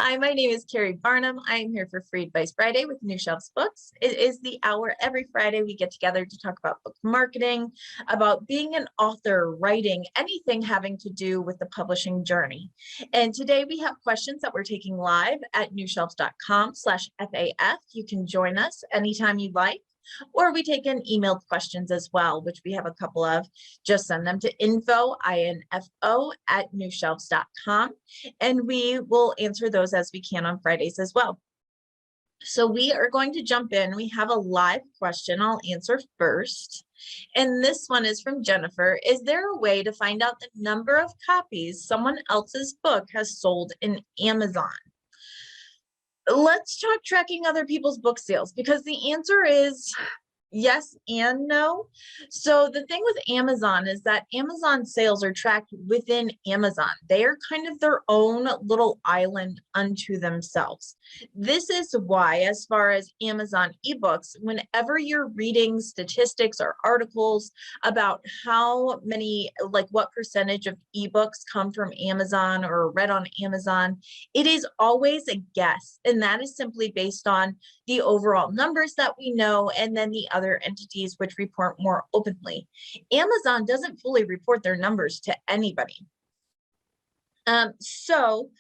Hi, my name is Keri Barnum. I am here for Free Advice Friday with New Shelves Books. It is the hour every Friday we get together to talk about book marketing, about being an author, writing, anything having to do with the publishing journey. And today we have questions that we're taking live at newshelves.com/FAF. You can join us anytime you'd like. Or we take in emailed questions as well, which we have a couple of. Just send them to info@newshelves.com, and we will answer those as we can on Fridays as well. So we are going to jump in. We have a live question I'll answer first. And this one is from Jennifer. Is there a way to find out the number of copies someone else's book has sold in Amazon? Let's talk tracking other people's book sales, because the answer is yes and no. So the thing with Amazon is that Amazon sales are tracked within Amazon. They are kind of their own little island unto themselves. This is why, as far as Amazon ebooks, whenever you're reading statistics or articles about how many, like what percentage of ebooks come from Amazon or read on Amazon, it is always a guess. And that is simply based on the overall numbers that we know, and then the other entities which report more openly. Amazon doesn't fully report their numbers to anybody. So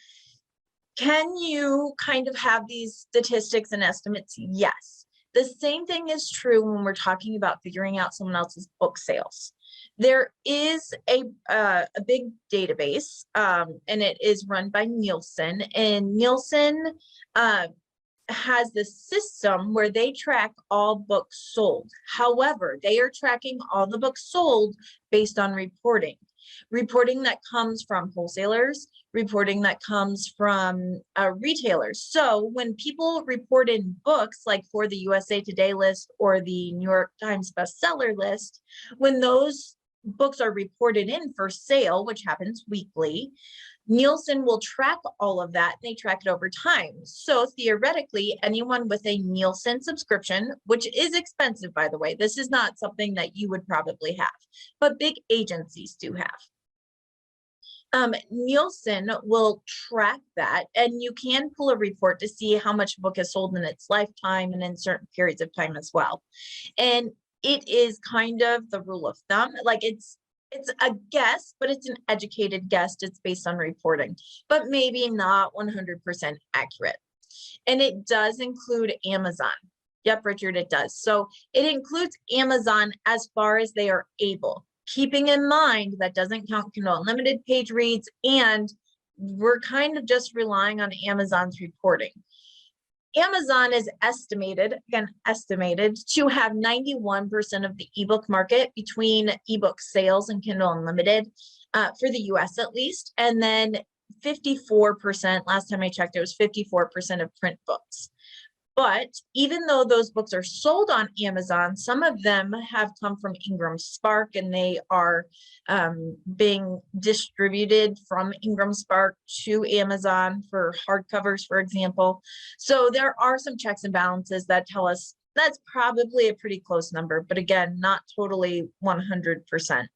can you kind of have these statistics and estimates? Yes. The same thing is true when we're talking about figuring out someone else's book sales. There is a big database, and it is run by Nielsen, and Nielsen has this system where they track all books sold. However, they are tracking all the books sold based on reporting that comes from wholesalers, reporting that comes from retailers. So when people report in books like for the USA Today list or the New York Times bestseller list, when those books are reported in for sale, which happens weekly, Nielsen will track all of that. They track it over time. So theoretically, anyone with a Nielsen subscription, which is expensive, by the way, this is not something that you would probably have, but big agencies do have. Nielsen will track that, and you can pull a report to see how much a book is sold in its lifetime and in certain periods of time as well. And it is kind of the rule of thumb. Like it's a guess, but it's an educated guess. It's based on reporting, but maybe not 100% accurate. And it does include Amazon. Yep, Richard, it does. So it includes Amazon as far as they are able, keeping in mind that doesn't count Kindle Unlimited page reads, and we're kind of just relying on Amazon's reporting. Amazon is estimated to have 91% of the ebook market between ebook sales and Kindle Unlimited for the US at least. And then 54%, last time I checked, it was 54% of print books. But even though those books are sold on Amazon, some of them have come from IngramSpark, and they are being distributed from IngramSpark to Amazon for hardcovers, for example. So there are some checks and balances that tell us that's probably a pretty close number, but again, not totally 100%.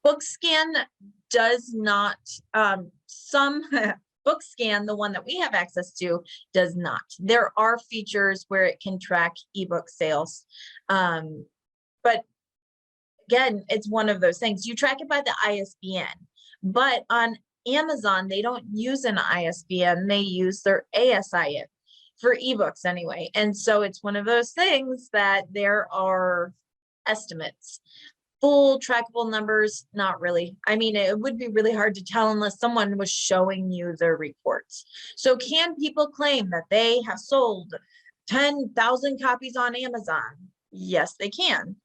BookScan does not, BookScan, the one that we have access to, does not. There are features where it can track ebook sales. But again, it's one of those things. You track it by the ISBN, but on Amazon, they don't use an ISBN. They use their ASIN for ebooks anyway. And so it's one of those things that there are estimates. Full trackable numbers, not really. I mean, it would be really hard to tell unless someone was showing you their reports. So can people claim that they have sold 10,000 copies on Amazon? Yes, they can.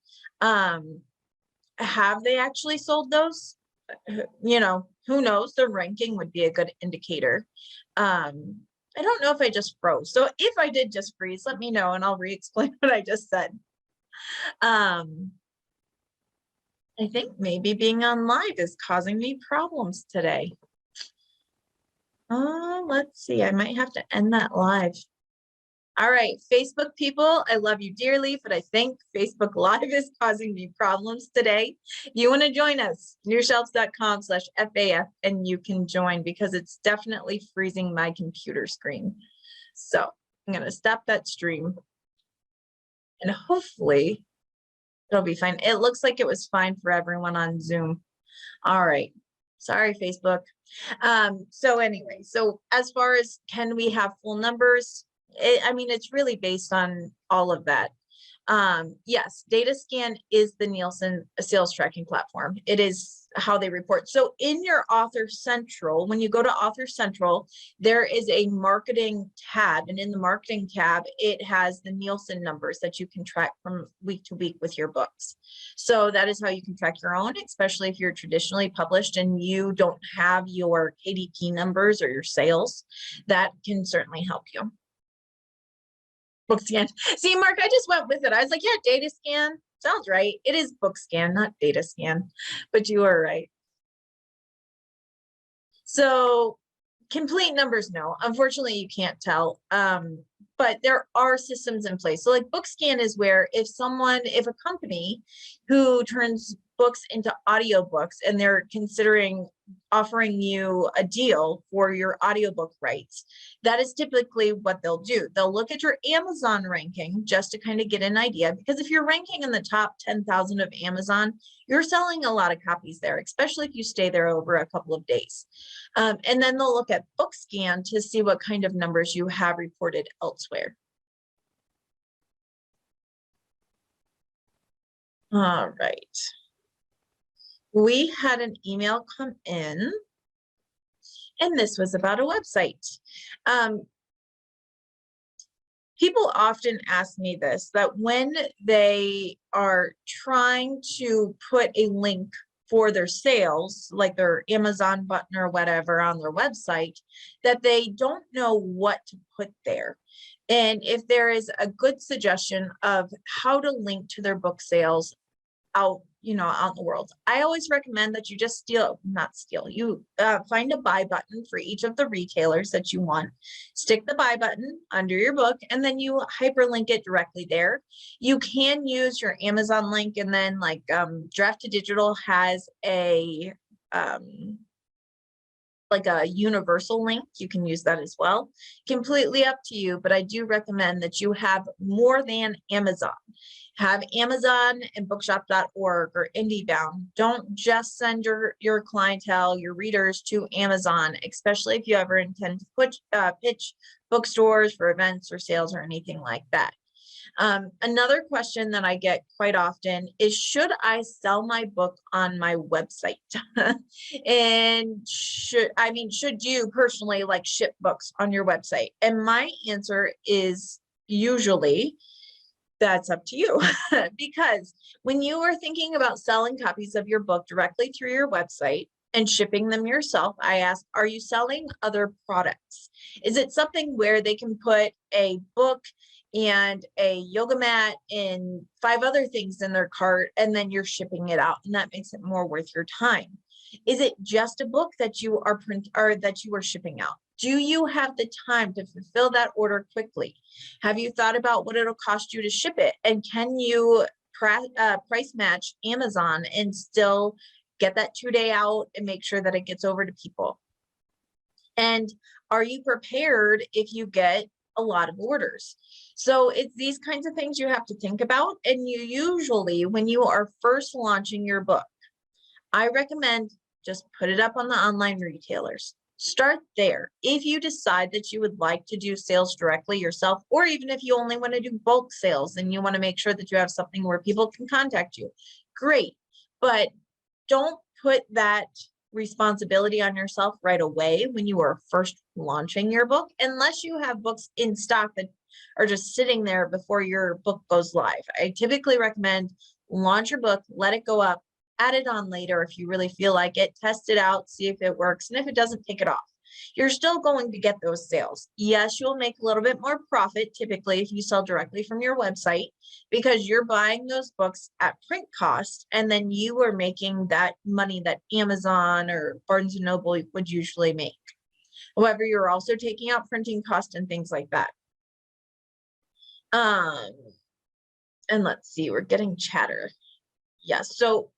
Have they actually sold those? You know, who knows? The ranking would be a good indicator. I don't know if I just froze. So if I did just freeze, let me know and I'll re-explain what I just said. I think maybe being on live is causing me problems today. Let's see, I might have to end that live. All right, Facebook people, I love you dearly, but I think Facebook Live is causing me problems today. You want to join us, newshelves.com/FAF, and you can join because it's definitely freezing my computer screen. So I'm going to stop that stream and hopefully it'll be fine. It looks like it was fine for everyone on Zoom. All right. Sorry, Facebook. So anyway, so as far as can we have full numbers? I mean, it's really based on all of that. Yes, DataScan is the Nielsen sales tracking platform. It is how they report. So in your Author Central, when you go to Author Central, there is a marketing tab, and in the marketing tab, it has the Nielsen numbers that you can track from week to week with your books. So that is how you can track your own, especially if you're traditionally published and you don't have your KDP numbers or your sales. That can certainly help you. BookScan. See, Mark, I just went with it. I was like, yeah, DataScan sounds right. It is BookScan, not DataScan, but you are right. So complete numbers, no. Unfortunately, you can't tell. But there are systems in place. So like BookScan is where if a company who turns books into audiobooks and they're considering offering you a deal for your audiobook rights, that is typically what they'll do. They'll look at your Amazon ranking just to kind of get an idea, because if you're ranking in the top 10,000 of Amazon, you're selling a lot of copies there, especially if you stay there over a couple of days. And then they'll look at BookScan to see what kind of numbers you have reported elsewhere. All right. We had an email come in, and this was about a website. People often ask me this, that when they are trying to put a link for their sales, like their Amazon button or whatever on their website, that they don't know what to put there. And if there is a good suggestion of how to link to their book sales out in the world, I always recommend that you just find a buy button for each of the retailers that you want, stick the buy button under your book, and then you hyperlink it directly there. You can use your Amazon link, and then like Draft to Digital has a like a universal link. You can use that as well. Completely up to you, but I do recommend that you have more than Amazon. Have Amazon and bookshop.org or IndieBound. Don't just send your clientele, your readers to Amazon, especially if you ever intend to pitch bookstores for events or sales or anything like that. Another question that I get quite often is, should I sell my book on my website? And should you personally like ship books on your website? And my answer is usually, that's up to you. Because when you are thinking about selling copies of your book directly through your website and shipping them yourself, I ask, are you selling other products? Is it something where they can put a book and a yoga mat and 5 other things in their cart, and then you're shipping it out, and that makes it more worth your time? Is it just a book that you are shipping out? Do you have the time to fulfill that order quickly? Have you thought about what it'll cost you to ship it? And can you price match Amazon and still get that 2-day out and make sure that it gets over to people? And are you prepared if you get a lot of orders? So it's these kinds of things you have to think about. And you usually, when you are first launching your book, I recommend just put it up on the online retailers. Start there. If you decide that you would like to do sales directly yourself, or even if you only want to do bulk sales and you want to make sure that you have something where people can contact you, great. But don't put that responsibility on yourself right away when you are first launching your book, unless you have books in stock that are just sitting there before your book goes live. I typically recommend launch your book, let it go up, add it on later if you really feel like it, test it out, see if it works, and if it doesn't, take it off. You're still going to get those sales. Yes, you'll make a little bit more profit typically if you sell directly from your website, because you're buying those books at print cost, and then you are making that money that Amazon or Barnes & Noble would usually make. However, you're also taking out printing cost and things like that. Um, and let's see, we're getting chatter. Yes. So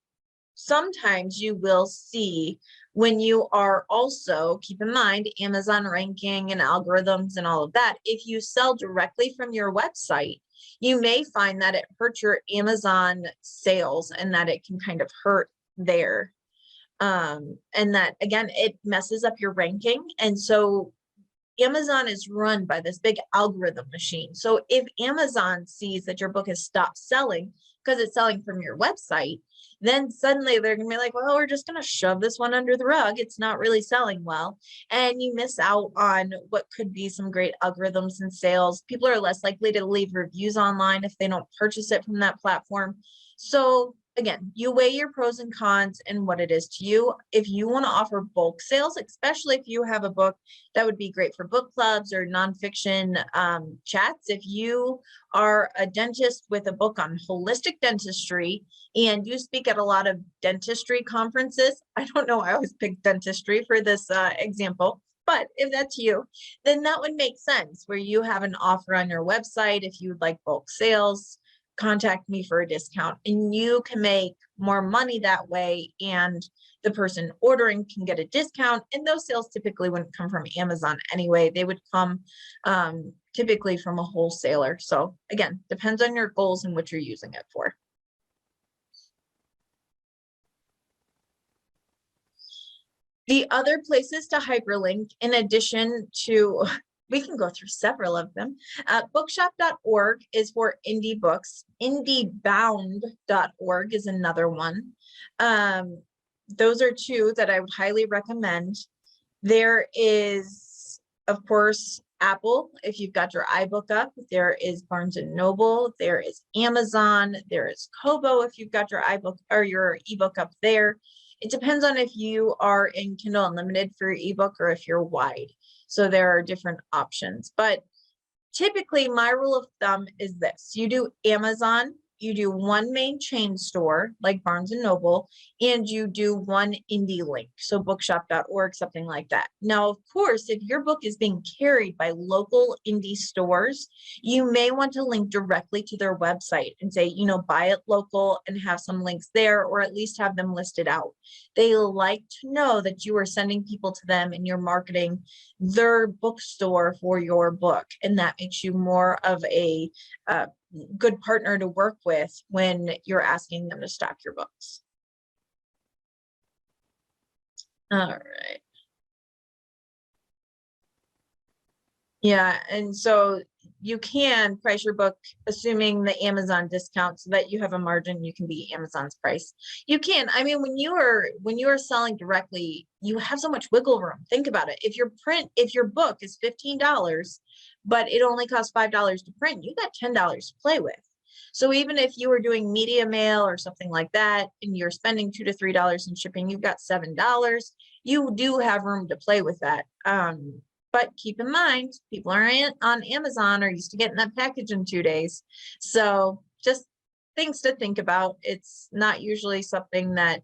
sometimes you will see when you are also, keep in mind, Amazon ranking and algorithms and all of that. If you sell directly from your website, you may find that it hurts your Amazon sales and that it can kind of hurt there. And that, again, it messes up your ranking. And so Amazon is run by this big algorithm machine. So if Amazon sees that your book has stopped selling because it's selling from your website, then suddenly they're going to be like, well, we're just going to shove this one under the rug. It's not really selling well. And you miss out on what could be some great algorithms and sales. People are less likely to leave reviews online if they don't purchase it from that platform. So again, you weigh your pros and cons and what it is to you. If you want to offer bulk sales, especially if you have a book that would be great for book clubs or nonfiction chats. If you are a dentist with a book on holistic dentistry and you speak at a lot of dentistry conferences, I don't know, I always pick dentistry for this example, but if that's you, then that would make sense where you have an offer on your website. If you would like bulk sales, contact me for a discount, and you can make more money that way, and the person ordering can get a discount. And those sales typically wouldn't come from Amazon anyway. They would come typically from a wholesaler. So again, depends on your goals and what you're using it for. The other places to hyperlink, in addition to, we can go through several of them. Bookshop.org is for indie books. Indiebound.org is another one. Those are two that I would highly recommend. There is, of course, Apple, if you've got your iBook up. There is Barnes and Noble. There is Amazon. There is Kobo if you've got your iBook or your ebook up there. It depends on if you are in Kindle Unlimited for your ebook or if you're wide. So there are different options, but typically my rule of thumb is this: you do Amazon, you do one main chain store like Barnes and Noble, and you do one indie link. So bookshop.org, something like that. Now, of course, if your book is being carried by local indie stores, you may want to link directly to their website and say, you know, buy it local and have some links there, or at least have them listed out. They like to know that you are sending people to them and you're marketing their bookstore for your book. And that makes you more of a good partner to work with when you're asking them to stock your books. All right. Yeah, and so you can price your book assuming the Amazon discount so that you have a margin. You can beat Amazon's price. You can. I mean, when you are selling directly, you have so much wiggle room. Think about it. If your book is $15, but it only costs $5 to print, you got $10 to play with. So even if you were doing media mail or something like that, and you're spending $2 to $3 in shipping, you've got $7. You do have room to play with that. But keep in mind, people on Amazon are used to getting that package in 2 days. So just things to think about. It's not usually something that,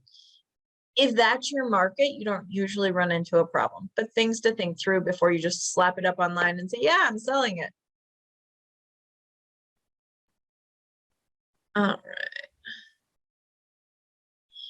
if that's your market, you don't usually run into a problem, but things to think through before you just slap it up online and say, yeah, I'm selling it. All right.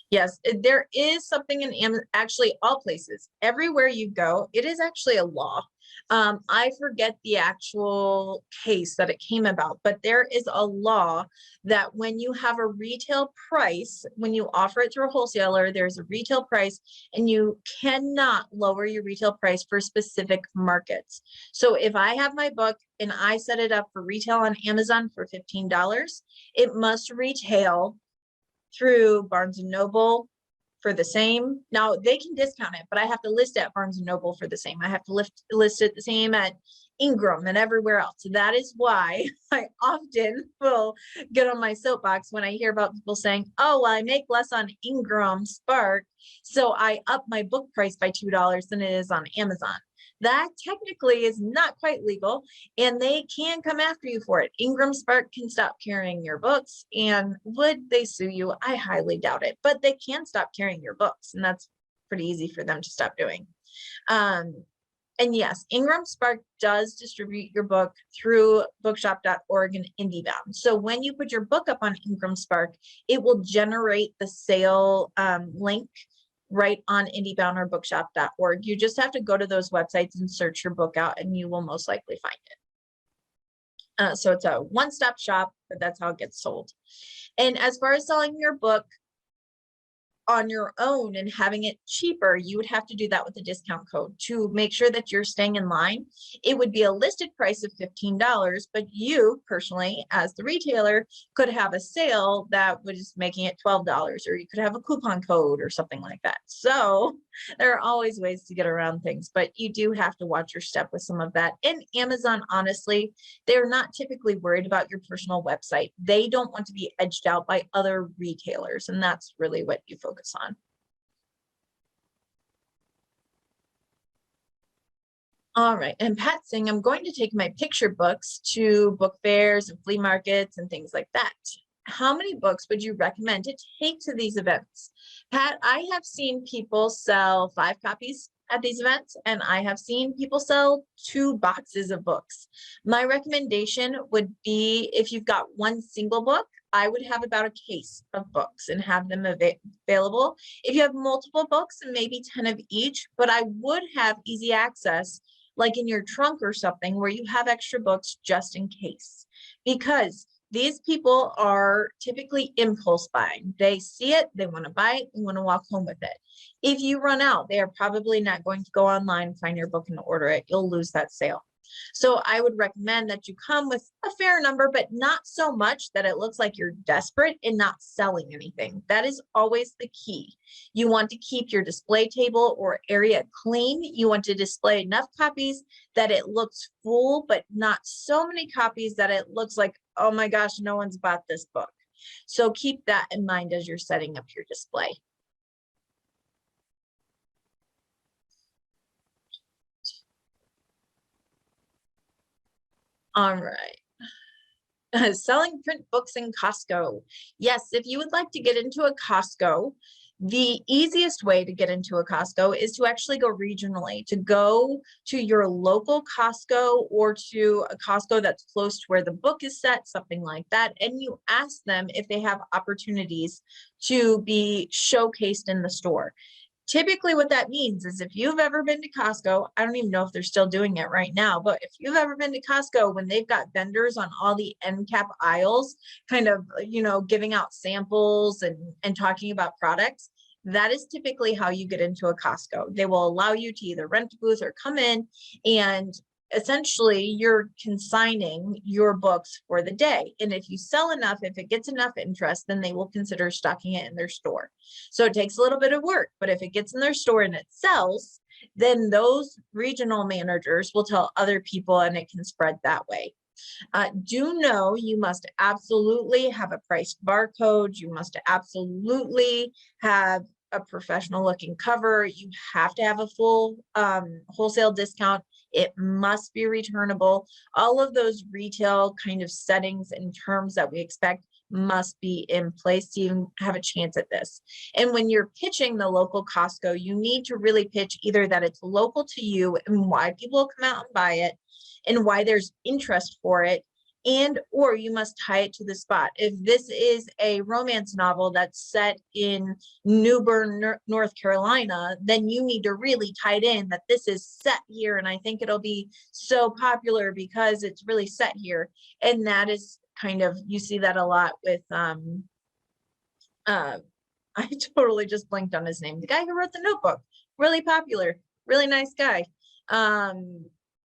Yes, there is something in Amazon, actually all places, everywhere you go, it is actually a law. I forget the actual case that it came about, but there is a law that when you have a retail price, when you offer it through a wholesaler, there's a retail price, and you cannot lower your retail price for specific markets. So if I have my book and I set it up for retail on Amazon for $15, it must retail through Barnes and Noble for the same. Now they can discount it, but I have to list it at Barnes and Noble for the same. I have to list it the same at Ingram and everywhere else. So that is why I often will get on my soapbox when I hear about people saying, oh, well, I make less on IngramSpark, so I up my book price by $2 than it is on Amazon. That technically is not quite legal, and they can come after you for it. IngramSpark can stop carrying your books, and would they sue you? I highly doubt it, but they can stop carrying your books, and that's pretty easy for them to stop doing. And yes, IngramSpark does distribute your book through bookshop.org and IndieBound. So when you put your book up on IngramSpark, it will generate the sale link right on IndieBound or bookshop.org. You just have to go to those websites and search your book out, and you will most likely find it. So it's a one-stop shop, but that's how it gets sold. And as far as selling your book on your own and having it cheaper, you would have to do that with a discount code to make sure that you're staying in line. It would be a listed price of $15, but you personally, as the retailer, could have a sale that was making it $12, or you could have a coupon code or something like that. So there are always ways to get around things, but you do have to watch your step with some of that. And Amazon, honestly, they're not typically worried about your personal website. They don't want to be edged out by other retailers, and that's really what you focus on. All right, and Pat's saying, I'm going to take my picture books to book fairs and flea markets and things like that. How many books would you recommend to take to these events? Pat, I have seen people sell 5 copies at these events, and I have seen people sell 2 boxes of books. My recommendation would be, if you've got one single book, I would have about a case of books and have them available. If you have multiple books, maybe 10 of each, but I would have easy access, like in your trunk or something, where you have extra books just in case, because these people are typically impulse buying. They see it, they want to buy it, and want to walk home with it. If you run out, they are probably not going to go online, find your book, and order it. You'll lose that sale. So I would recommend that you come with a fair number, but not so much that it looks like you're desperate and not selling anything. That is always the key. You want to keep your display table or area clean. You want to display enough copies that it looks full, but not so many copies that it looks like, oh my gosh, no one's bought this book. So keep that in mind as you're setting up your display. All right. Selling print books in Costco. Yes, if you would like to get into a Costco, the easiest way to get into a Costco is to actually go regionally, to go to your local Costco or to a Costco that's close to where the book is set, something like that. And you ask them if they have opportunities to be showcased in the store. Typically what that means is, if you've ever been to Costco, I don't even know if they're still doing it right now, but if you've ever been to Costco, when they've got vendors on all the end cap aisles, kind of, giving out samples and talking about products, that is typically how you get into a Costco. They will allow you to either rent a booth or come in, and essentially you're consigning your books for the day. And if you sell enough, if it gets enough interest, then they will consider stocking it in their store. So it takes a little bit of work, but if it gets in their store and it sells, then those regional managers will tell other people, and it can spread that way. Do know you must absolutely have a priced barcode. You must absolutely have a professional looking cover. You have to have a full wholesale discount. It must be returnable. All of those retail kind of settings and terms that we expect must be in place to even have a chance at this. And when you're pitching the local Costco, you need to really pitch either that it's local to you and why people will come out and buy it and why there's interest for it, and or you must tie it to the spot. If this is a romance novel that's set in New Bern, North Carolina, then you need to really tie it in that this is set here, and I think it'll be so popular because it's really set here. And that is kind of, you see that a lot with I totally just blinked on his name, the guy who wrote The Notebook, really popular, really nice guy.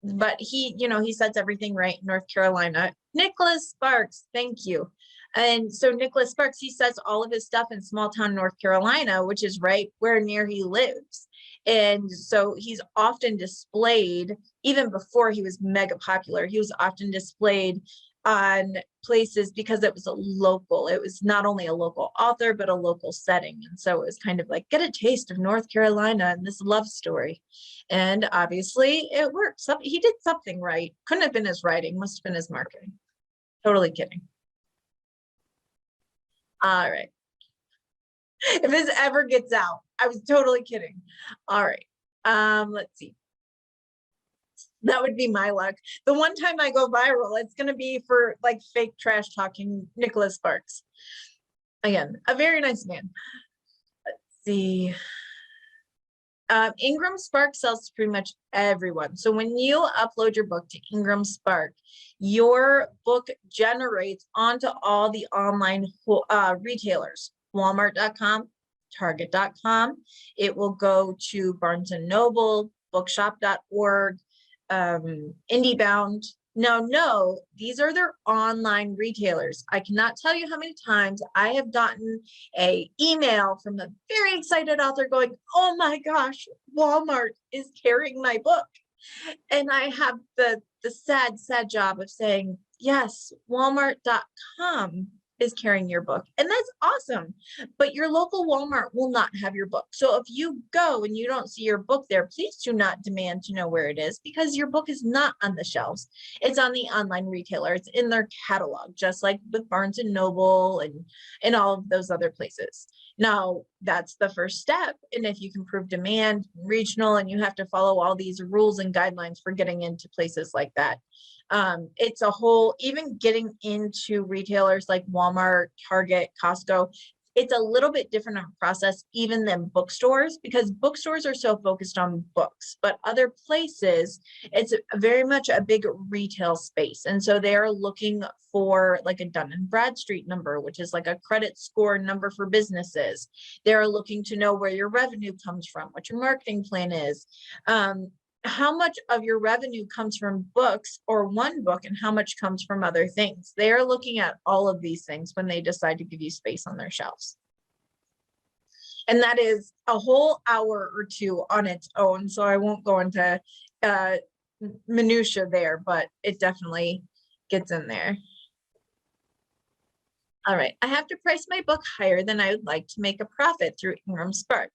But he, he sets everything right in North Carolina. Nicholas Sparks, thank you. And so Nicholas Sparks, he sets all of his stuff in small town North Carolina, which is right where near he lives. And so he's often displayed, even before he was mega popular, he was often displayed on places because it was a local, it was not only a local author, but a local setting. And so it was kind of like, get a taste of North Carolina and this love story. And obviously it worked. He did something right. Couldn't have been his writing, must have been his marketing. Totally kidding. All right. If this ever gets out, I was totally kidding. All right. Let's see. That would be my luck. The one time I go viral, it's going to be for like fake trash talking Nicholas Sparks. Again, a very nice man. Let's see. IngramSpark sells to pretty much everyone. So when you upload your book to IngramSpark, your book generates onto all the online retailers, Walmart.com, Target.com. It will go to Barnes and Noble, bookshop.org, IndieBound. Now, no, these are their online retailers. I cannot tell you how many times I have gotten a email from a very excited author going, oh my gosh, Walmart is carrying my book. And I have the sad job of saying, yes, Walmart.com is carrying your book. And that's awesome. But your local Walmart will not have your book. So if you go and you don't see your book there, please do not demand to know where it is, because your book is not on the shelves. It's on the online retailer. It's in their catalog, just like with Barnes and Noble and all of those other places. Now, that's the first step. And if you can prove demand, regional, and you have to follow all these rules and guidelines for getting into places like that. It's a whole, even getting into retailers like Walmart, Target, Costco, it's a little bit different of a process even than bookstores, because bookstores are so focused on books, but other places, it's very much a big retail space. And so they're looking for like a Dun and Bradstreet number, which is like a credit score number for businesses. They're looking to know where your revenue comes from, what your marketing plan is. How much of your revenue comes from books or one book, and how much comes from other things. They are looking at all of these things when they decide to give you space on their shelves. And that is a whole hour or two on its own. So I won't go into minutia there, but it definitely gets in there. All right, I have to price my book higher than I would like to make a profit through IngramSpark.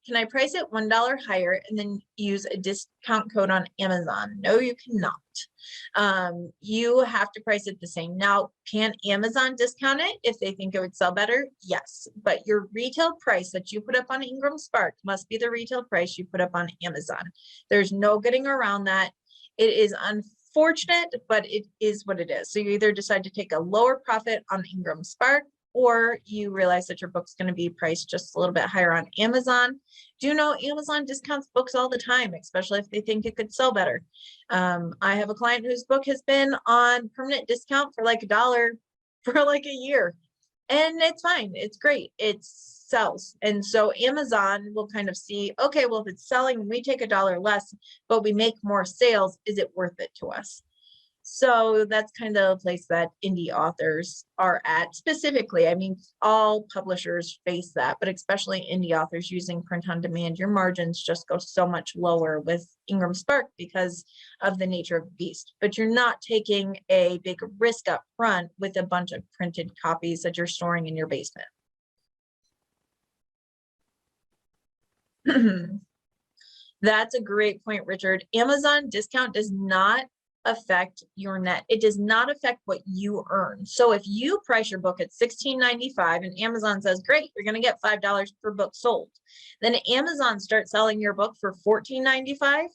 Can I price it $1 higher and then use a discount code on Amazon? No, you cannot. You have to price it the same. Now, can Amazon discount it if they think it would sell better? Yes, but your retail price that you put up on IngramSpark must be the retail price you put up on Amazon. There's no getting around that. It is unfortunate, but it is what it is. So you either decide to take a lower profit on IngramSpark, or you realize that your book's going to be priced just a little bit higher on Amazon. Do you know Amazon discounts books all the time, especially if they think it could sell better? I have a client whose book has been on permanent discount for like $1 for like a year, and it's fine. It's great. It sells. And so Amazon will kind of see, okay, well, if it's selling, we take $1 less, but we make more sales. Is it worth it to us? So that's kind of a place that indie authors are at specifically. I mean, all publishers face that, but especially indie authors using print on demand, your margins just go so much lower with IngramSpark because of the nature of the beast. But you're not taking a big risk up front with a bunch of printed copies that you're storing in your basement. That's a great point, Richard. Amazon discount does not affect your net. It does not affect what you earn. So if you price your book at $16.95 and Amazon says, great, you're going to get $5 per book sold, then Amazon starts selling your book for $14.95,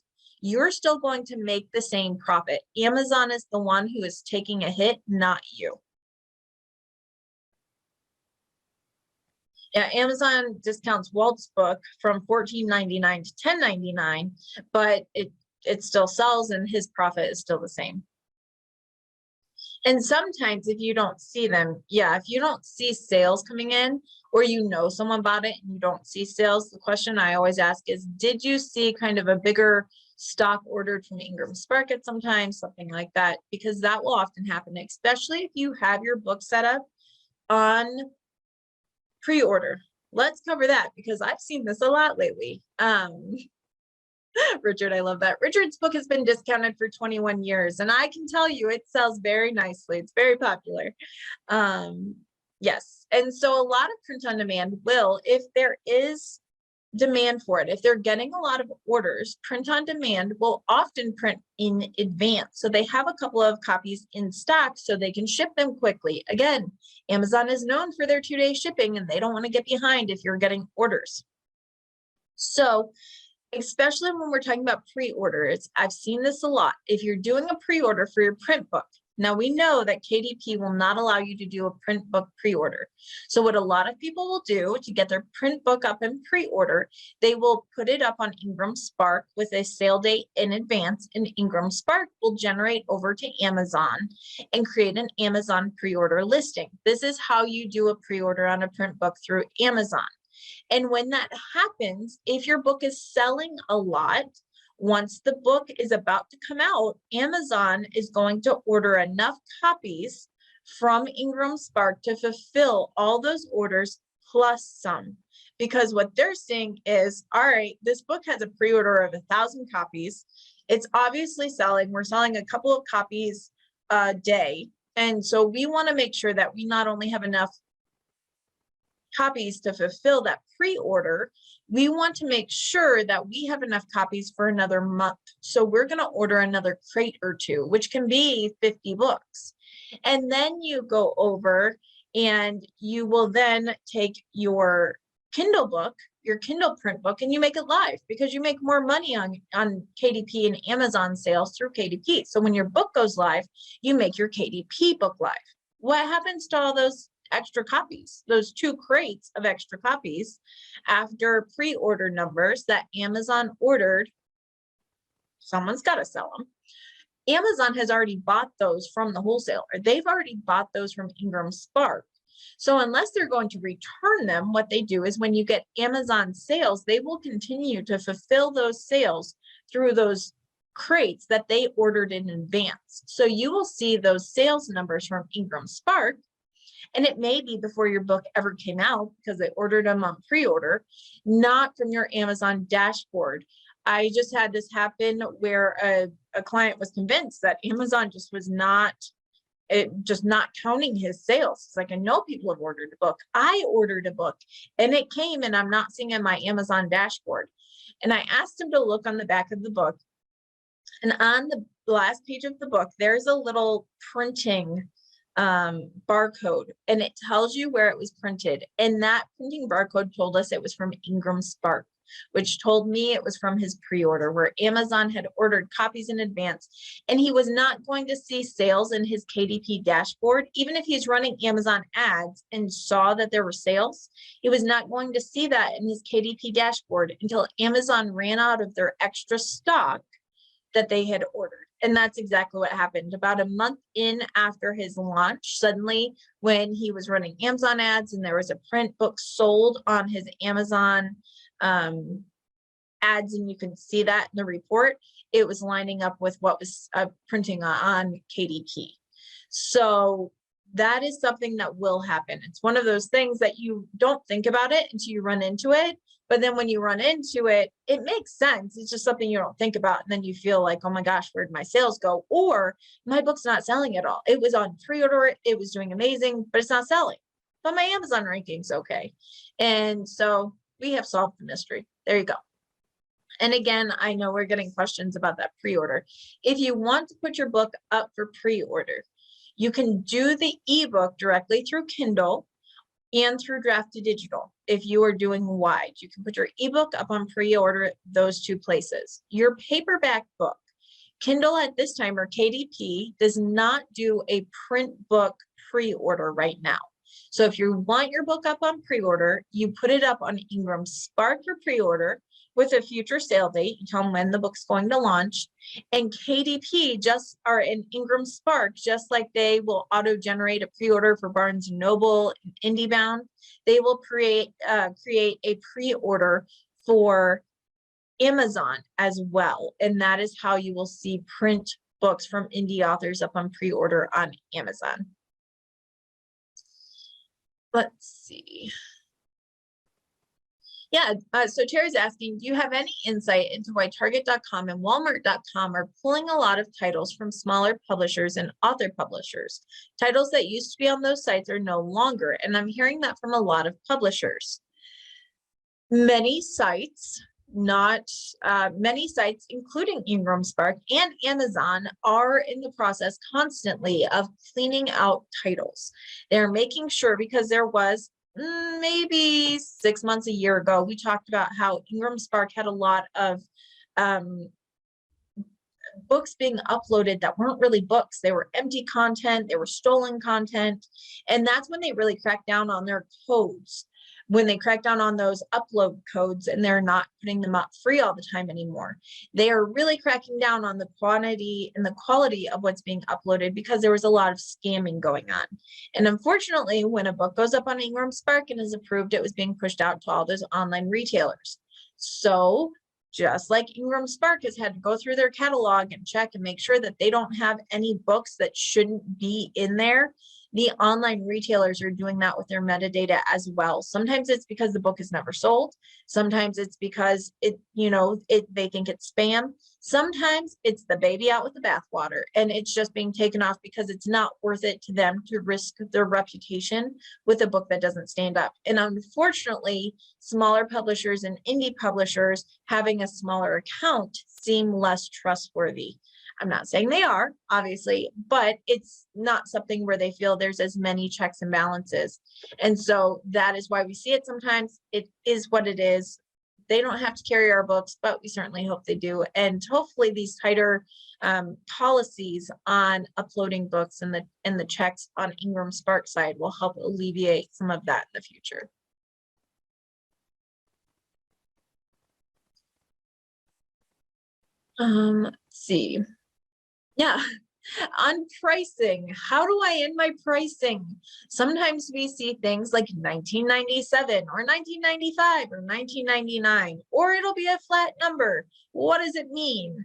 you're still going to make the same profit. Amazon is the one who is taking a hit, not you. Yeah, Amazon discounts Walt's book from $14.99 to $10.99, but it still sells and his profit is still the same. And sometimes if you don't see them, if you don't see sales coming in, or you know someone bought it and you don't see sales, the question I always ask is, did you see kind of a bigger stock ordered from IngramSpark at some time, something like that? Because that will often happen, especially if you have your book set up on pre-order. Let's cover that because I've seen this a lot lately. Richard, I love that. Richard's book has been discounted for 21 years, and I can tell you it sells very nicely. It's very popular. Yes. And so a lot of print on demand will, if there is demand for it, if they're getting a lot of orders, print on demand will often print in advance. So they have a couple of copies in stock so they can ship them quickly. Again, Amazon is known for their 2-day shipping, and they don't want to get behind if you're getting orders. So especially when we're talking about pre-orders. I've seen this a lot. If you're doing a pre-order for your print book, now we know that KDP will not allow you to do a print book pre-order. So what a lot of people will do to get their print book up in pre-order, they will put it up on IngramSpark with a sale date in advance, and IngramSpark will generate over to Amazon and create an Amazon pre-order listing. This is how you do a pre-order on a print book through Amazon. And when that happens, if your book is selling a lot, once the book is about to come out, Amazon is going to order enough copies from IngramSpark to fulfill all those orders plus some. Because what they're saying is, all right, this book has a pre-order of 1,000 copies. It's obviously selling. We're selling a couple of copies a day. And so we want to make sure that we not only have enough copies to fulfill that pre-order, we want to make sure that we have enough copies for another month. So we're going to order another crate or two, which can be 50 books. And then you go over and you will then take your Kindle book, your Kindle print book, and you make it live, because you make more money on KDP and Amazon sales through KDP. So when your book goes live, you make your KDP book live. What happens to all those extra copies, those 2 crates of extra copies after pre-order numbers that Amazon ordered? Someone's got to sell them. Amazon has already bought those from the wholesaler. They've already bought those from IngramSpark. So unless they're going to return them, what they do is when you get Amazon sales, they will continue to fulfill those sales through those crates that they ordered in advance. So you will see those sales numbers from IngramSpark. And it may be before your book ever came out, because they ordered them on pre-order, not from your Amazon dashboard. I just had this happen where a client was convinced that Amazon just was not counting his sales. It's like, I know people have ordered a book. I ordered a book and it came and I'm not seeing in my Amazon dashboard. And I asked him to look on the back of the book. And on the last page of the book, there's a little printing barcode, and it tells you where it was printed. And that printing barcode told us it was from IngramSpark, which told me it was from his pre-order, where Amazon had ordered copies in advance. And he was not going to see sales in his KDP dashboard. Even if he's running Amazon ads and saw that there were sales, he was not going to see that in his KDP dashboard until Amazon ran out of their extra stock that they had ordered. And that's exactly what happened. About a month in after his launch, suddenly when he was running Amazon ads and there was a print book sold on his Amazon ads, and you can see that in the report, it was lining up with what was printing on KDP. So that is something that will happen. It's one of those things that you don't think about it until you run into it. But then when you run into it, it makes sense. It's just something you don't think about. And then you feel like, oh my gosh, where'd my sales go? Or my book's not selling at all. It was on pre-order. It was doing amazing, but it's not selling. But my Amazon ranking's okay. And so we have solved the mystery. There you go. And again, I know we're getting questions about that pre-order. If you want to put your book up for pre-order, you can do the ebook directly through Kindle and through Draft to Digital. If you are doing wide, you can put your ebook up on pre-order, those 2 places. Your paperback book, Kindle at this time, or KDP, does not do a print book pre-order right now. So if you want your book up on pre-order, you put it up on IngramSpark for pre-order with a future sale date. You tell them when the book's going to launch. And KDP in IngramSpark, just like they will auto-generate a pre-order for Barnes & Noble and IndieBound, they will create a pre-order for Amazon as well. And that is how you will see print books from indie authors up on pre-order on Amazon. Let's see. Yeah, so Terry's asking, do you have any insight into why Target.com and Walmart.com are pulling a lot of titles from smaller publishers and author publishers? Titles that used to be on those sites are no longer, and I'm hearing that from a lot of publishers. Many sites, including IngramSpark and Amazon, are in the process constantly of cleaning out titles. They're making sure, because there was maybe 6 months, a year ago, we talked about how IngramSpark had a lot of books being uploaded that weren't really books. They were empty content, they were stolen content. And that's when they really cracked down on their codes, when they crack down on those upload codes, and they're not putting them up free all the time anymore. They are really cracking down on the quantity and the quality of what's being uploaded, because there was a lot of scamming going on. And unfortunately, when a book goes up on IngramSpark and is approved, it was being pushed out to all those online retailers. So just like IngramSpark has had to go through their catalog and check and make sure that they don't have any books that shouldn't be in there, the online retailers are doing that with their metadata as well. Sometimes it's because the book is never sold. Sometimes it's because they think it's spam. Sometimes it's the baby out with the bathwater, and it's just being taken off because it's not worth it to them to risk their reputation with a book that doesn't stand up. And unfortunately, smaller publishers and indie publishers having a smaller account seem less trustworthy. I'm not saying they are, obviously, but it's not something where they feel there's as many checks and balances. And so that is why we see it sometimes. It is what it is. They don't have to carry our books, but we certainly hope they do. And hopefully these tighter policies on uploading books and the checks on IngramSpark side will help alleviate some of that in the future. Let's see. Yeah. On pricing, how do I end my pricing? Sometimes we see things like 1997 or 1995 or 1999, or it'll be a flat number. What does it mean?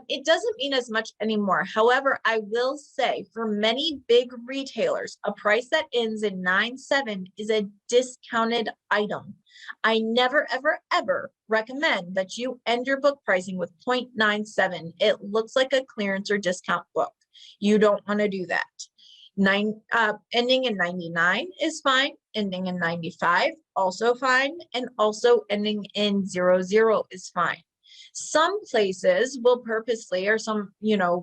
It doesn't mean as much anymore. However, I will say for many big retailers, a price that ends in 97 is a discounted item. I never, ever, ever recommend that you end your book pricing with 0.97. It looks like a clearance or discount book. You don't want to do that. Ending in 99 is fine. Ending in 95, also fine. And also ending in 00 is fine. Some places will purposely, or some,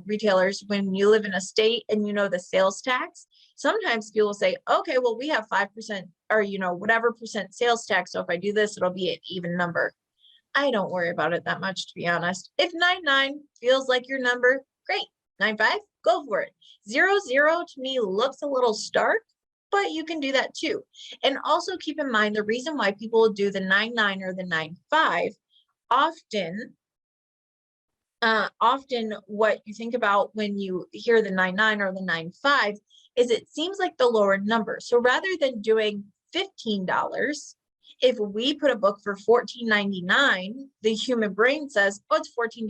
retailers, when you live in a state and the sales tax, sometimes people say, okay, well, we have 5% or, whatever percent sales tax. So if I do this, it'll be an even number. I don't worry about it that much, to be honest. If 99 feels like your number, great. 95, go for it. 00 to me looks a little stark, but you can do that too. And also keep in mind, the reason why people do the 99 or the 95, often what you think about when you hear the 99 or the 95 is it seems like the lower number. So rather than doing $15, if we put a book for $14.99, the human brain says, oh, it's $14.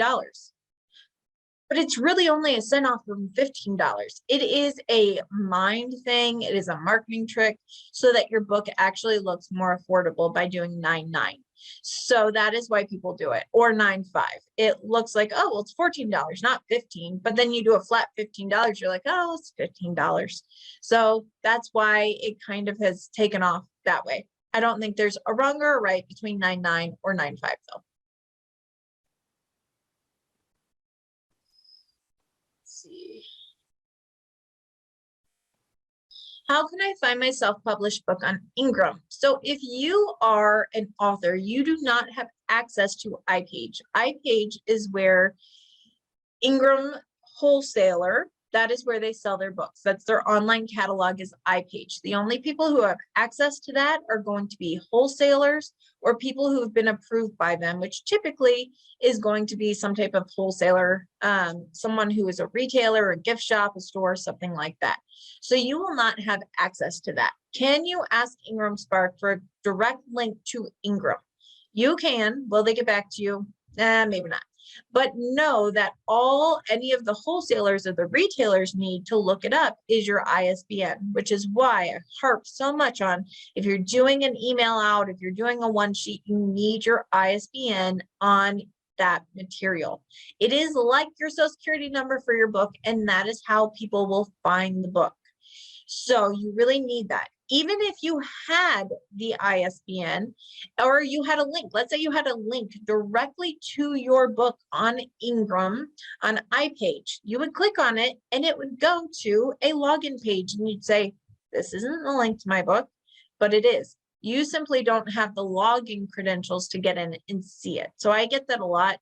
But it's really only a cent off from $15. It is a mind thing. It is a marketing trick so that your book actually looks more affordable by doing 99. So that is why people do it, or 95. It looks like, oh, well, it's $14, not 15. But then you do a flat $15. You're like, oh, it's $15. So that's why it kind of has taken off that way. I don't think there's a wrong or a right between 99 or 95 though. Let's see. How can I find my self-published book on Ingram? So if you are an author, you do not have access to iPage. iPage is where Ingram wholesaler, that is where they sell their books. That's their online catalog is iPage. The only people who have access to that are going to be wholesalers or people who have been approved by them, which typically is going to be some type of wholesaler, someone who is a retailer, a gift shop, a store, something like that. So you will not have access to that. Can you ask IngramSpark for a direct link to Ingram? You can. Will they get back to you? Maybe not. But know that any of the wholesalers or the retailers need to look it up is your ISBN, which is why I harp so much on if you're doing an email out, if you're doing a one sheet, you need your ISBN on that material. It is like your social security number for your book, and that is how people will find the book. So you really need that. Even if you had the ISBN or you had a link, let's say you had a link directly to your book on Ingram on iPage, you would click on it and it would go to a login page and you'd say, this isn't the link to my book, but it is. You simply don't have the login credentials to get in and see it. So I get that a lot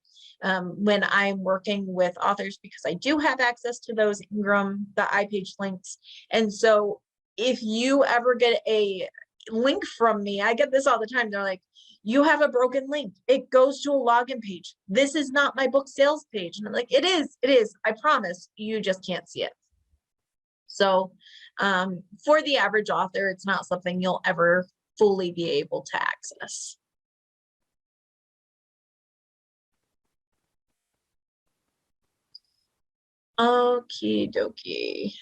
when I'm working with authors, because I do have access to those Ingram, the iPage links. And so if you ever get a link from me, I get this all the time. They're like, you have a broken link. It goes to a login page. This is not my book sales page. And I'm like, it is. I promise. You just can't see it. So for the average author, it's not something you'll ever fully be able to access. Okie dokie.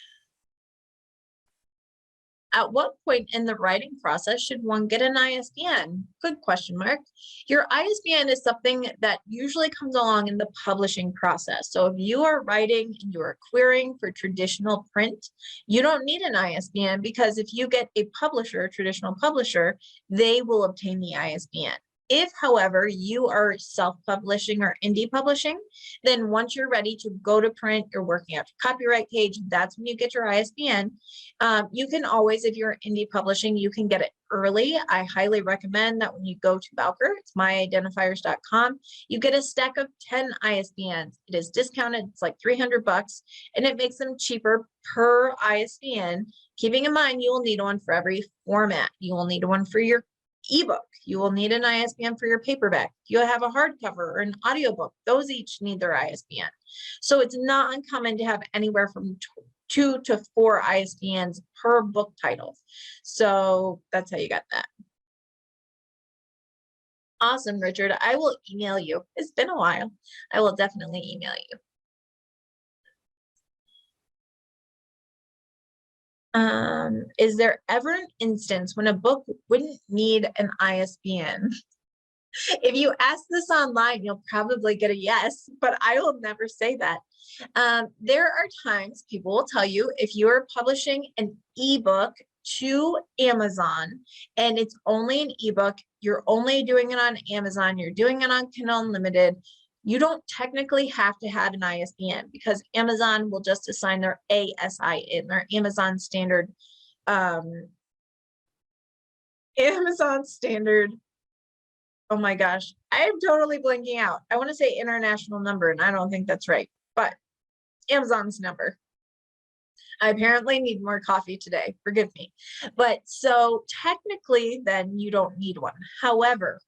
At what point in the writing process should one get an ISBN? Good question, Mark. Your ISBN is something that usually comes along in the publishing process. So if you are writing and you are querying for traditional print, you don't need an ISBN, because if you get a publisher, a traditional publisher, they will obtain the ISBN. If, however, you are self-publishing or indie publishing, then once you're ready to go to print, you're working out your copyright page, that's when you get your ISBN. You can always, if you're indie publishing, you can get it early. I highly recommend that when you go to Bowker, it's myidentifiers.com, you get a stack of 10 ISBNs. It is discounted, it's like $300, and it makes them cheaper per ISBN, keeping in mind you will need one for every format. You will need one for your ebook. You will need an ISBN for your paperback. You'll have a hardcover or an audiobook. Those each need their ISBN. So it's not uncommon to have anywhere from 2 to 4 ISBNs per book title. So that's how you got that. Awesome, Richard. I will email you. It's been a while. I will definitely email you. Is there ever an instance when a book wouldn't need an ISBN? If you ask this online, you'll probably get a yes, but I will never say that. There are times people will tell you, if you are publishing an ebook to Amazon and it's only an ebook, you're only doing it on Amazon, you're doing it on Kindle Unlimited, you don't technically have to have an ISBN, because Amazon will just assign their ASI in their Amazon standard, oh my gosh, I'm totally blanking out. I want to say international number, and I don't think that's right, but Amazon's number. I apparently need more coffee today, forgive me. But so technically then you don't need one. However,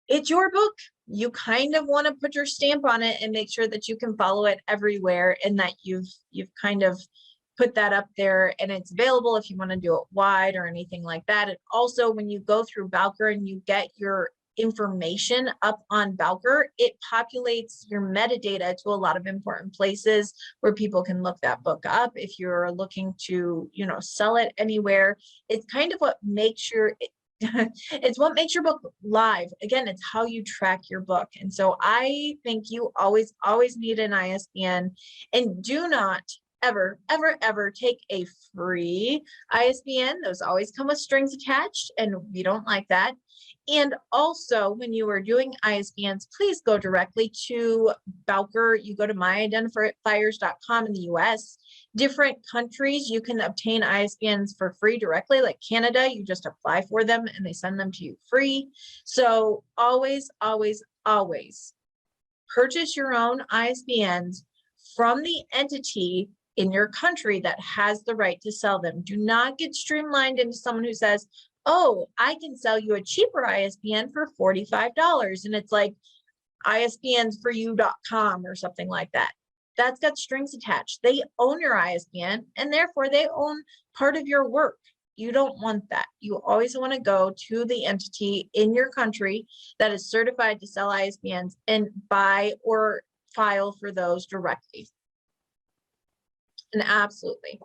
it's your book. You kind of want to put your stamp on it and make sure that you can follow it everywhere, and that you've kind of put that up there and it's available if you want to do it wide or anything like that. And also, when you go through Bowker and you get your information up on Bowker, it populates your metadata to a lot of important places where people can look that book up. If you're looking to, sell it anywhere, it's kind of what makes your it's what makes your book live. Again, it's how you track your book. And so I think you always need an ISBN, and do not ever take a free ISBN. Those always come with strings attached, and we don't like that. And also, when you are doing ISBNs, please go directly to Bowker. You go to myidentifiers.com in the US. Different countries, you can obtain ISBNs for free directly, like Canada, you just apply for them and they send them to you free. So always purchase your own ISBNs from the entity in your country that has the right to sell them. Do not get streamlined into someone who says, oh, I can sell you a cheaper ISBN for $45. And it's like isbnsforyou.com or something like that. That's got strings attached. They own your ISBN, and therefore they own part of your work. You don't want that. You always want to go to the entity in your country that is certified to sell ISBNs and buy or file for those directly. And absolutely.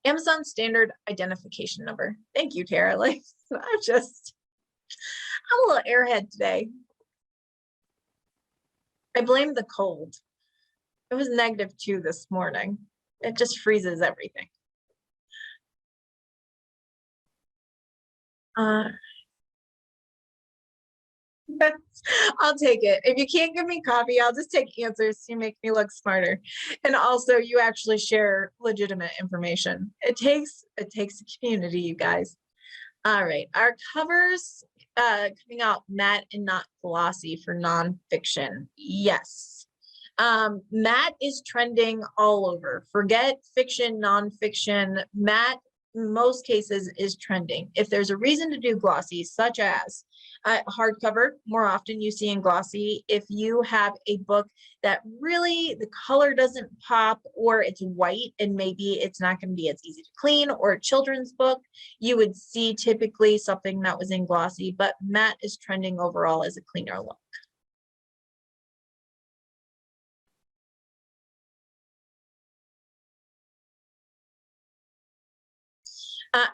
Amazon standard identification number. Thank you, Tara. Like, I'm a little airhead today. I blame the cold. It was -2 this morning. It just freezes everything. I'll take it. If you can't give me coffee, I'll just take answers to make me look smarter. And also, you actually share legitimate information. It takes a community, you guys. All right, our covers coming out matte and not glossy for nonfiction. Yes. Matte is trending all over. Forget fiction, nonfiction. Matte, in most cases, is trending. If there's a reason to do glossy, such as hardcover, more often you see in glossy. If you have a book that really the color doesn't pop, or it's white and maybe it's not going to be as easy to clean, or a children's book, you would see typically something that was in glossy, but matte is trending overall as a cleaner look.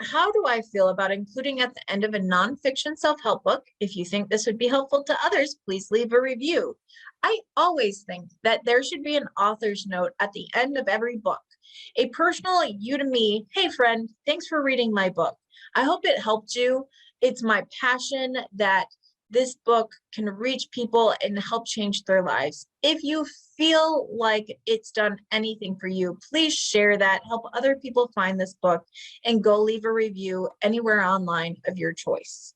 How do I feel about including at the end of a nonfiction self-help book? If you think this would be helpful to others, please leave a review. I always think that there should be an author's note at the end of every book. A personal you to me, hey friend, thanks for reading my book. I hope it helped you. It's my passion that this book can reach people and help change their lives. If you feel like it's done anything for you, please share that, help other people find this book, and go leave a review anywhere online of your choice.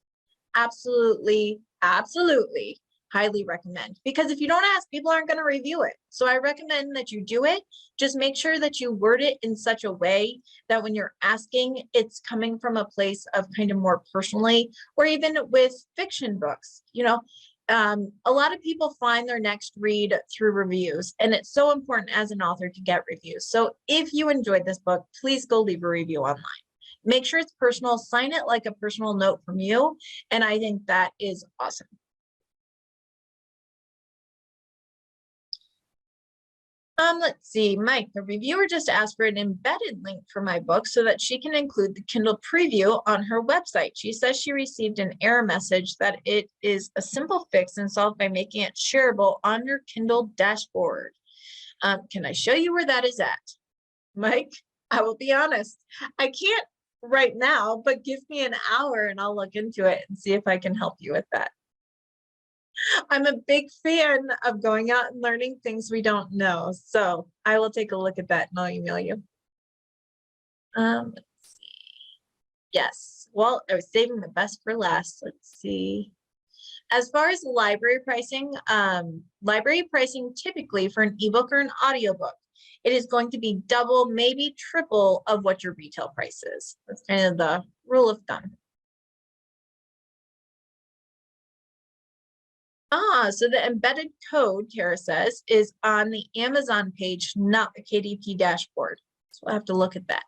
Absolutely, absolutely highly recommend, because if you don't ask, people aren't going to review it. So I recommend that you do it. Just make sure that you word it in such a way that when you're asking, it's coming from a place of kind of more personally, or even with fiction books, you know, a lot of people find their next read through reviews, and it's so important as an author to get reviews. So if you enjoyed this book, please go leave a review online. Make sure it's personal, sign it like a personal note from you, and I think that is awesome. Let's see, Mike, the reviewer just asked for an embedded link for my book so that she can include the Kindle preview on her website. She says she received an error message that it is a simple fix and solved by making it shareable on your Kindle dashboard. Can I show you where that is at? Mike, I will be honest, I can't right now, but give me an hour and I'll look into it and see if I can help you with that. I'm a big fan of going out and learning things we don't know. So I will take a look at that and I'll email you. Let's see. Yes. Well, I was saving the best for last. Let's see. As far as library pricing typically for an ebook or an audiobook, it is going to be double, maybe triple of what your retail price is. That's kind of the rule of thumb. So the embedded code, Tara says, is on the Amazon page, not the KDP dashboard. So we'll have to look at that.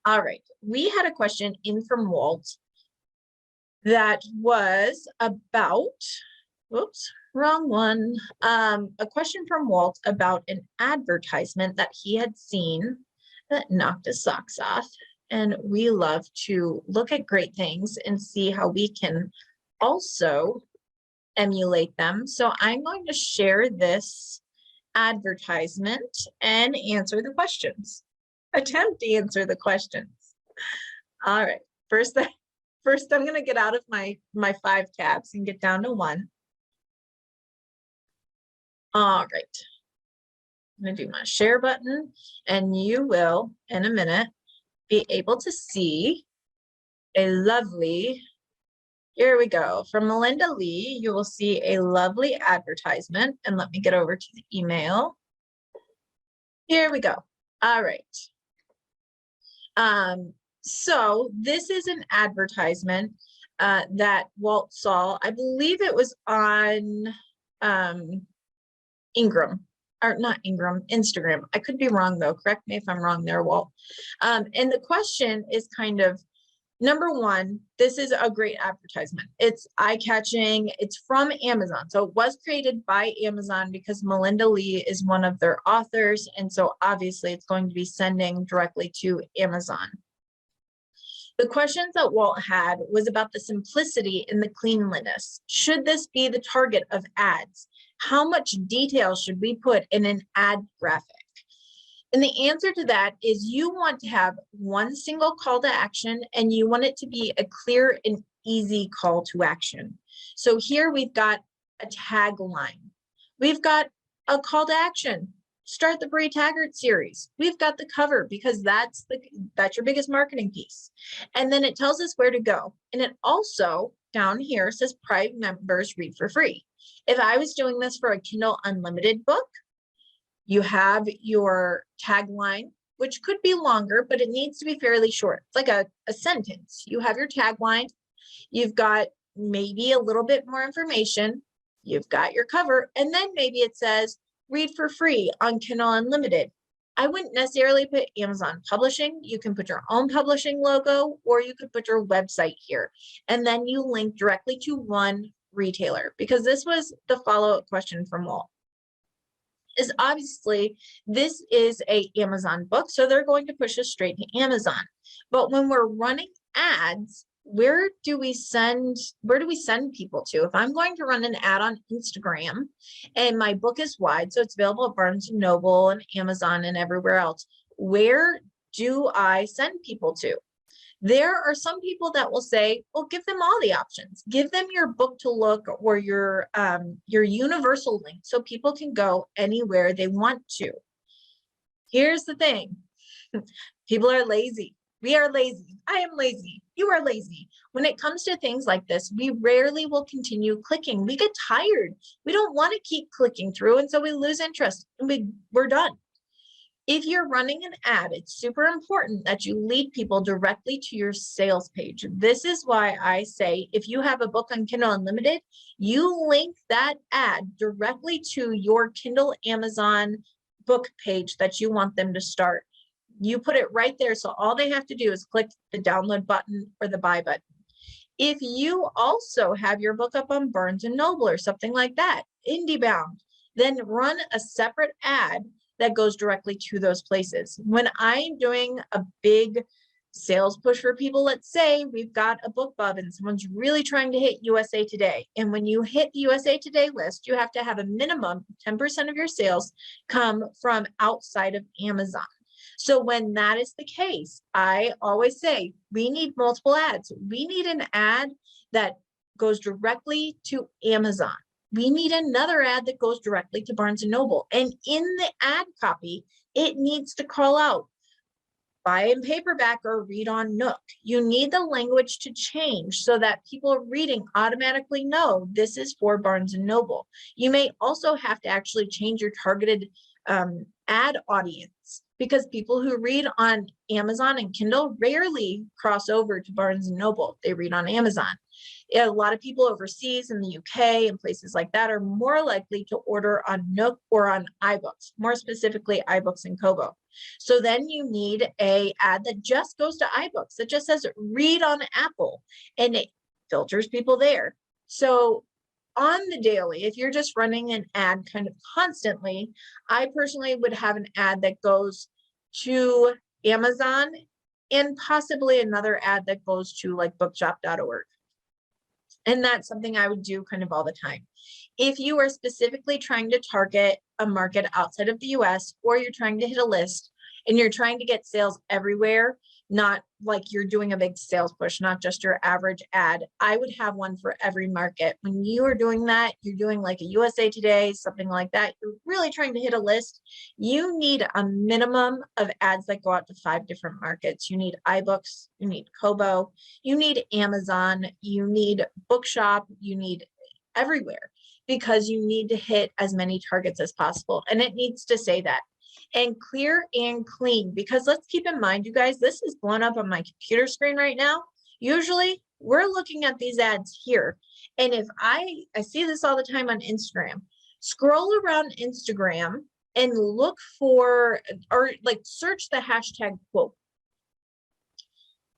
All right, we had a question in from Walt that was about, whoops, wrong one. A question from Walt about an advertisement that he had seen that knocked his socks off. And we love to look at great things and see how we can also emulate them. So I'm going to share this advertisement and answer the questions. Attempt to answer the questions. All right. First I'm going to get out of my 5 tabs and get down to 1. All right. I'm going to do my share button, and you will, in a minute, be able to see a lovely, here we go. From Melinda Lee, you will see a lovely advertisement. And let me get over to the email. Here we go. All right. So this is an advertisement that Walt saw. I believe it was on Ingram, or not Ingram, Instagram. I could be wrong though. Correct me if I'm wrong there, Walt. And the question is kind of, number one, this is a great advertisement. It's eye-catching. It's from Amazon. So it was created by Amazon because Melinda Lee is one of their authors. And so obviously it's going to be sending directly to Amazon. The questions that Walt had was about the simplicity and the cleanliness. Should this be the target of ads? How much detail should we put in an ad graphic? And the answer to that is you want to have one single call to action, and you want it to be a clear and easy call to action. So here we've got a tagline. We've got a call to action. start the Brie Taggart series. We've got the cover because that's your biggest marketing piece. And then it tells us where to go. And it also down here says Prime members read for free. If I was doing this for a Kindle Unlimited book, you have your tagline, which could be longer, but it needs to be fairly short. It's like a sentence. You have your tagline, you've got maybe a little bit more information, you've got your cover, and then maybe it says read for free on Kindle Unlimited. I wouldn't necessarily put Amazon Publishing. You can put your own publishing logo, or you could put your website here. And then you link directly to one retailer, because this was the follow-up question from Walt. Is obviously this is a Amazon book, so they're going to push us straight to Amazon. But when we're running ads, where do we send people to? If I'm going to run an ad on Instagram and my book is wide, so it's available at Barnes & Noble and Amazon and everywhere else, where do I send people to? There are some people that will say, well, give them all the options. Give them your book to look or your universal link so people can go anywhere they want to. Here's the thing. People are lazy. We are lazy. I am lazy. You are lazy. When it comes to things like this, we rarely will continue clicking. We get tired. We don't want to keep clicking through, and so we lose interest and we're done. If you're running an ad, it's super important that you lead people directly to your sales page. This is why I say, if you have a book on Kindle Unlimited, you link that ad directly to your Kindle Amazon book page that you want them to start. You put it right there, so all they have to do is click the download button or the buy button. If you also have your book up on Barnes & Noble or something like that, IndieBound, then run a separate ad that goes directly to those places. When I'm doing a big sales push for people, let's say we've got a BookBub and someone's really trying to hit USA Today. And when you hit the USA Today list, you have to have a minimum 10% of your sales come from outside of Amazon. So when that is the case, I always say we need multiple ads. We need an ad that goes directly to Amazon. We need another ad that goes directly to Barnes & Noble. And in the ad copy, it needs to call out buy in paperback or read on Nook. You need the language to change so that people reading automatically know this is for Barnes & Noble. You may also have to actually change your targeted ad audience, because people who read on Amazon and Kindle rarely cross over to Barnes & Noble. They read on Amazon. A lot of people overseas in the UK and places like that are more likely to order on Nook or on iBooks, more specifically iBooks and Kobo. So then you need an ad that just goes to iBooks, that just says read on Apple, and it filters people there. So on the daily, if you're just running an ad kind of constantly, I personally would have an ad that goes to Amazon and possibly another ad that goes to like bookshop.org. And that's something I would do kind of all the time. If you are specifically trying to target a market outside of the US, or you're trying to hit a list and you're trying to get sales everywhere, not like you're doing a big sales push, not just your average ad, I would have one for every market. When you are doing that, you're doing like a USA Today, something like that, you're really trying to hit a list, you need a minimum of ads that go out to 5 different markets. You need iBooks, you need Kobo, you need Amazon, you need Bookshop, you need everywhere, because you need to hit as many targets as possible. And it needs to say that. And clear and clean, because let's keep in mind, you guys, this is blown up on my computer screen right now. Usually we're looking at these ads here. And if I see this all the time on Instagram, scroll around Instagram and look for, or like search the hashtag quote.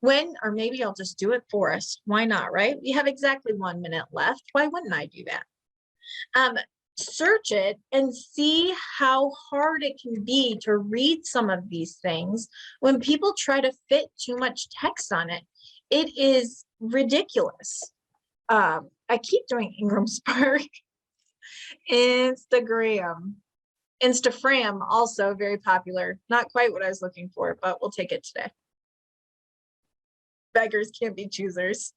Or maybe I'll just do it for us. Why not, right? We have exactly 1 minute left. Why wouldn't I do that? Search it and see how hard it can be to read some of these things when people try to fit too much text on it. It is ridiculous. I keep doing IngramSpark. Instagram, also very popular. Not quite what I was looking for, but we'll take it today. Beggars can't be choosers.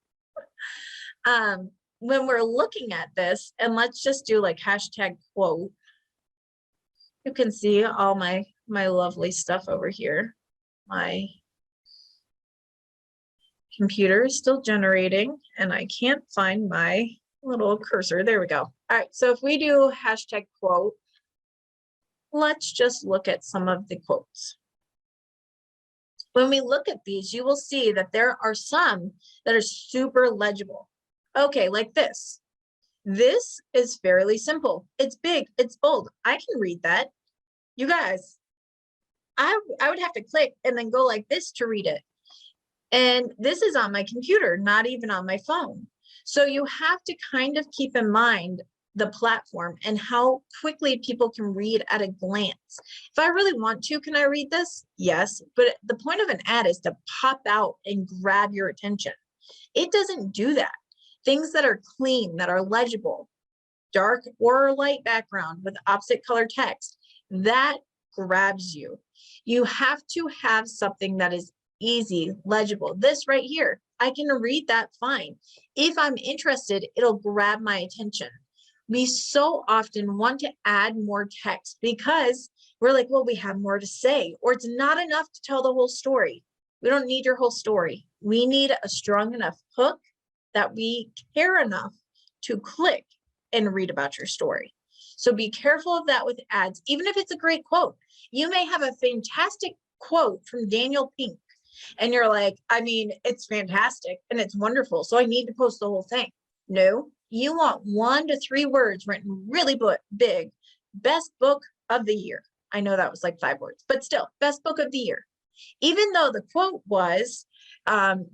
When we're looking at this, and let's just do like hashtag quote, You can see all my lovely stuff over here. My computer is still generating and I can't find my little cursor. There we go. All right, so if we do hashtag quote, let's just look at some of the quotes. When we look at these, you will see that there are some that are super legible. Okay, like this. This is fairly simple. It's big, it's bold. I can read that. You guys, I would have to click and then go like this to read it. And this is on my computer, not even on my phone. So you have to kind of keep in mind the platform and how quickly people can read at a glance. If I really want to, can I read this? Yes, but the point of an ad is to pop out and grab your attention. It doesn't do that. Things that are clean, that are legible, dark or light background with opposite color text, that grabs you. You have to have something that is easy, legible. This right here, I can read that fine. If I'm interested, it'll grab my attention. We so often want to add more text because we're like, well, we have more to say, or it's not enough to tell the whole story. We don't need your whole story. We need a strong enough hook that we care enough to click and read about your story. So be careful of that with ads, even if it's a great quote. You may have a fantastic quote from Daniel Pink, and you're like, I mean, it's fantastic and it's wonderful, so I need to post the whole thing. No, you want 1 to 3 words written really big. Best book of the year. I know that was like 5 words, but still, best book of the year. Even though the quote was,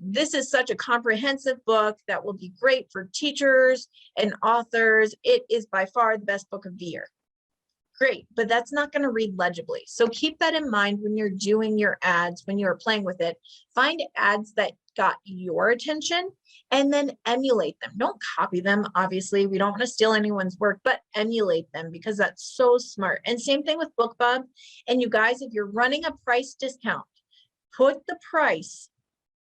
this is such a comprehensive book that will be great for teachers and authors. It is by far the best book of the year. Great, but that's not going to read legibly. So keep that in mind when you're doing your ads, when you're playing with it. Find ads that got your attention and then emulate them. Don't copy them. Obviously, we don't want to steal anyone's work, but emulate them because that's so smart. And same thing with BookBub. And you guys, if you're running a price discount, put the price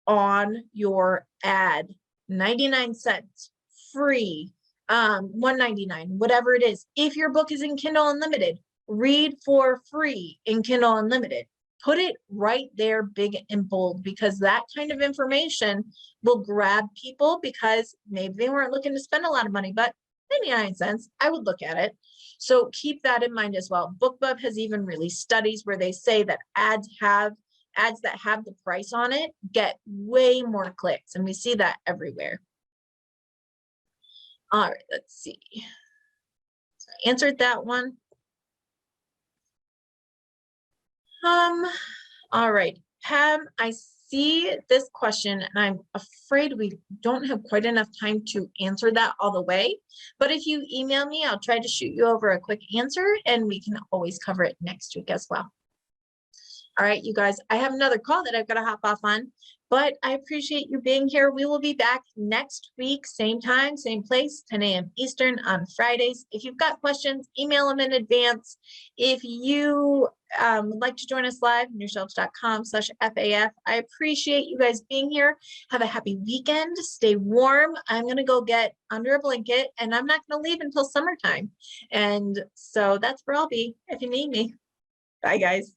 on your ad, 99 cents, free, $1.99, whatever it is. If your book is in Kindle Unlimited, read for free in Kindle Unlimited. Put it right there, big and bold, because that kind of information will grab people because maybe they weren't looking to spend a lot of money, but 99 cents, I would look at it. So keep that in mind as well. BookBub has even released studies where they say that ads that have the price on it get way more clicks, and we see that everywhere. All right, let's see. So I answered that one. All right, Pam, I see this question and I'm afraid we don't have quite enough time to answer that all the way, but if you email me, I'll try to shoot you over a quick answer and we can always cover it next week as well. All right, you guys, I have another call that I've got to hop off on, but I appreciate you being here. We will be back next week, same time, same place, 10 a.m. Eastern on Fridays. If you've got questions, email them in advance. If you would like to join us live, newshelves.com/FAF. I appreciate you guys being here. Have a happy weekend. Stay warm. I'm going to go get under a blanket, and I'm not going to leave until summertime. And so that's where I'll be if you need me. Bye, guys.